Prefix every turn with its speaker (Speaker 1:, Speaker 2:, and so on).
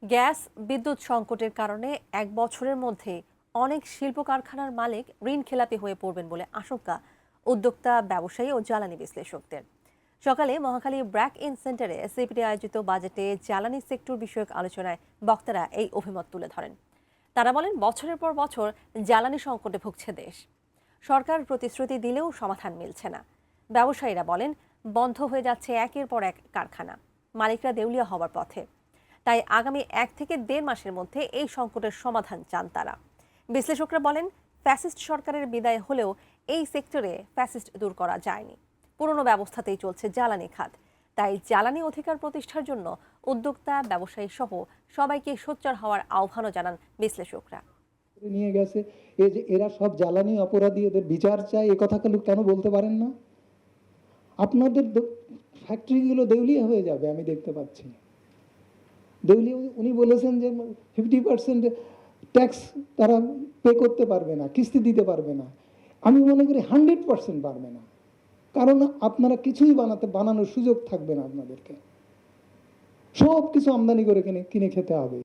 Speaker 1: Gas বিদ্যুৎ সংকটের কারণে এক বছরের মধ্যে অনেক শিল্প কারখানার মালিক ঋণ খেলাপি হয়ে পড়বেন বলে আশঙ্কা উদ্যোক্তা, ব্যবসায়ী ও জ্বালানি বিশ্লেষকদের। সকালে মহাখালী ব্র্যাক ইন সেন্টারে সিপিডি আয়োজিত বাজেটে জ্বালানি সেক্টর বিষয়ক আলোচনায় বক্তারা এই অভিমত তুলে ধরেন। তারা বলেন, বছরের পর বছর জ্বালানি সংকটে ভুগছে দেশ। সরকার প্রতিশ্রুতি দিলেও সমাধান মিলছে না। ব্যবসায়ীরা বলেন, বন্ধ হয়ে যাচ্ছে একের পর এক কারখানা, মালিকরা দেউলিয়া হওয়ার পথে। তাই আগামী 1 থেকে 1.5 মাসের মধ্যে এই সংকটের সমাধান চান তারা। বিশ্লেষকরা বলেন, ফ্যাসিস্ট সরকারের বিদায় হলেও এই সেক্টরে ফ্যাসিস্ট দূর করা যায়নি। পুরনো ব্যবস্থাতেই চলছে জ্বালানি খাত। তাই জ্বালানি অধিকার প্রতিষ্ঠার জন্য উদ্যোক্তা, ব্যবসায়ী সহ সবাইকে সোচ্চার হওয়ার আহ্বানও জানান বিশ্লেষকরা।
Speaker 2: নিয়ে গেছে, এই যে এরা সব জ্বালানি অপরাধী, এদের বিচার চাই, এ কথা কেন বলতে পারেন না? আপনাদের ফ্যাক্টরিগুলো দেউলিয়া হয়ে যাবে, আমি দেখতে পাচ্ছি। দেউলিয়া, উনি বলেছেন যে 50% ট্যাক্স তারা পে করতে পারবে না, কিস্তি দিতে পারবে না। আমি মনে করি 100% পারবে না, কারণ আপনারা কিছুই বানানোর সুযোগ থাকবে না। আপনাদেরকে সব কিছু আমদানি করে কিনে খেতে হবে।